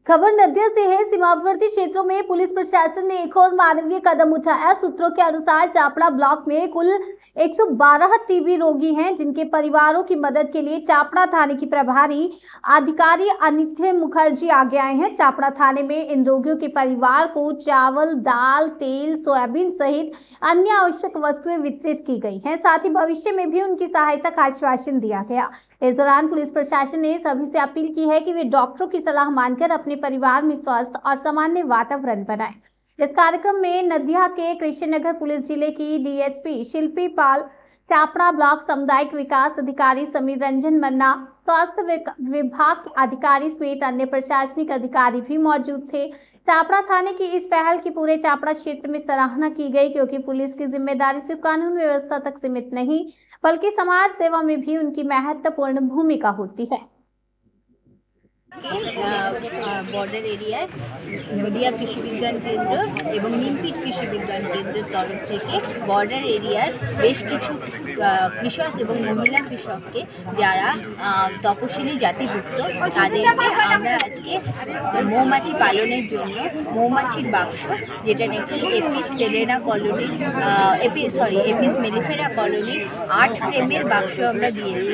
खबर नदिया से है। सीमावर्ती क्षेत्रों में पुलिस प्रशासन ने एक और मानवीय कदम उठाया। सूत्रों के अनुसार चापड़ा ब्लॉक में कुल 112 टीबी रोगी हैं, जिनके परिवारों की मदद के लिए चापड़ा थाने की प्रभारी अधिकारी अनित्य मुखर्जी आगे आए हैं। चापड़ा थाने में इन रोगियों के परिवार को चावल, दाल, तेल, सोयाबीन सहित अन्य आवश्यक वस्तुएं वितरित की गई हैं। साथ ही भविष्य में भी उनकी सहायता का आश्वासन दिया गया। इस दौरान पुलिस प्रशासन ने सभी से अपील की है कि वे डॉक्टरों की सलाह मानकर अपने परिवार में स्वस्थ और सामान्य वातावरण बनाएं। इस कार्यक्रम में नदिया के कृष्णनगर पुलिस जिले की डीएसपी शिल्पी पाल, चापड़ा ब्लॉक सामुदायिक विकास अधिकारी समीर रंजन मन्ना, स्वास्थ्य विभाग अधिकारी समेत अन्य प्रशासनिक अधिकारी भी मौजूद थे। चापड़ा थाने की इस पहल की पूरे चापड़ा क्षेत्र में सराहना की गई, क्योंकि पुलिस की जिम्मेदारी सिर्फ कानून व्यवस्था तक सीमित नहीं बल्कि समाज सेवा में भी उनकी महत्वपूर्ण भूमिका होती है। बॉर्डर एरिया नदिया कृषि विज्ञान केंद्र एवं नीमपीठ कृषि विज्ञान केंद्र तरफ थेके बॉर्डर एरियार बेश किछु कृषक एवं महिला कृषक के जारा तपशिली जातिभुक्त तादेरके आमरा आजके मौमाछी पालनेर जोन्नो मौमाछिर बाक्स जेटा नाकि Apis cerana colony Apis mellifera colony 8 फ्रेमेर बाक्स आमरा दिएछि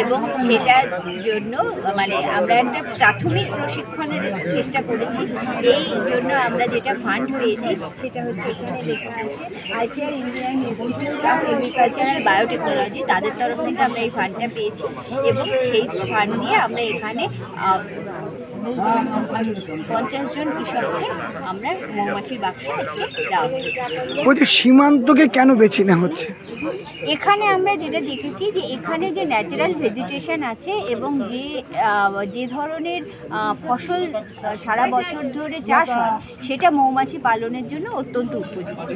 एवं सेटार जोन्नो माने आमरा एकटा प्राथमिक प्रशिक्षणের চেষ্টা করেছি। এই জন্য আমরা যেটা ফান্ড পেয়েছি সেটা হচ্ছে এখানে লেখা আছে ICR engineering institute of agriculture and biotechnology, তাদের তরফ থেকে আমরা এই ফান্ডটা পেয়েছি এবং সেই ফান্ড দিয়ে আমরা এখানে 50 জন কৃষককে আমরা মৌমাছির বাক্স আজকে দেওয়া হয়েছে। সীমান্তকে কেন বেছে নেওয়া হচ্ছে? এখানে আমরা যেটা দেখেছি যে এখানে যে ন্যাচারাল ভেজিটেশন আছে এবং যে ধরনের ফসল সারা বছর ধরে চাষ হয় সেটা মৌমাছি পালনের জন্য অত্যন্ত উপযুক্ত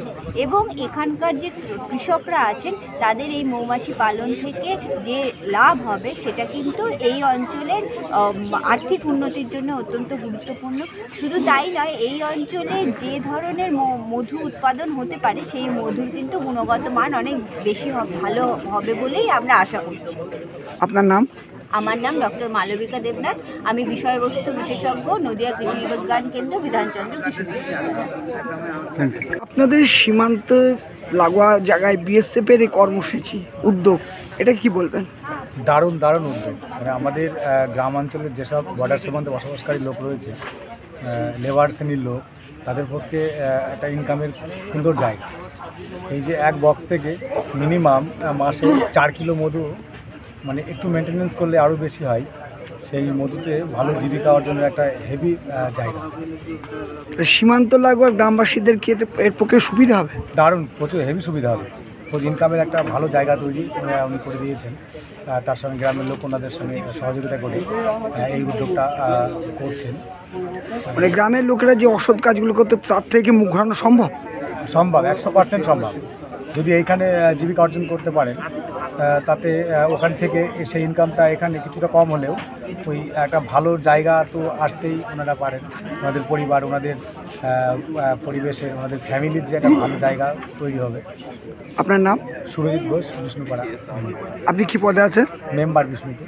এবং এখানকার যে কৃষকরা আছেন তাদের এই মৌমাছি পালন থেকে যে লাভ হবে সেটা কিন্তু এই অঞ্চলের আর্থিক উন্নতির জন্য অত্যন্ত গুরুত্বপূর্ণ। শুধু তাই নয়, এই অঞ্চলে যে ধরনের মধু উৎপাদন হতে পারে সেই মধুর কিন্তু গুণগত মান অনেক বেশি ভালো হবে বলেই আমরা আশা করছি। আপনার নাম? আমার নাম ডক্টর মালবিকা দেবনাথ। আমি বিষয়বস্তু বিশেষজ্ঞ, নদিয়া কৃষি বিজ্ঞান কেন্দ্র, বিধানচন্দ্র কৃষি বিশ্ববিদ্যালয়। আপনাদের সীমান্ত লাগোয়া জায়গায় বিএসএফ এর কর্মসূচি উদ্যোগ, এটা কি বলবেন? দারুণ দারুণ উদ্যোগ। মানে আমাদের গ্রামাঞ্চলের যেসব বর্ডার সীমান্তে বসবাসকারী লোক রয়েছে, লেবার শ্রেণীর লোক, তাদের পক্ষে একটা ইনকামের সুন্দর জায়গা। এই যে এক বক্স থেকে মিনিমাম মাসে 4 কিলো মধু, মানে একটু মেনটেনেন্স করলে আরও বেশি হয়, সেই মধুতে ভালো জীবিকা অর্জনের একটা হেভি জায়গা। সীমান্ত লাগোয়া গ্রামবাসীদের কি এর পক্ষে সুবিধা হবে? দারুণ, প্রচুর হেভি সুবিধা হবে। ইনকামের একটা ভালো জায়গা তৈরি উনি করে দিয়েছেন। তার সঙ্গে গ্রামের লোক ওনাদের সঙ্গে সহযোগিতা করে এই উদ্যোগটা করছেন। মানে গ্রামের লোকেরা যে অসৎ কাজগুলো করতে, তার থেকে মুখ ঘোরানো সম্ভব? সম্ভব, 100% সম্ভব। যদি এইখানে জীবিকা অর্জন করতে পারেন, তাতে ওখান থেকে সেই ইনকামটা এখানে কিছুটা কম হলেও ওই একটা ভালো জায়গা তো আসতেই ওনারা পারেন। ওনাদের পরিবার, ওনাদের পরিবেশের, ওনাদের ফ্যামিলির যে একটা ভালো জায়গা তৈরি হবে। আপনার নাম? সুরজিৎ ঘোষ, বিষ্ণুপাড়া। আপনি কি পদে আছেন? মেম্বার বিষ্ণুপুর।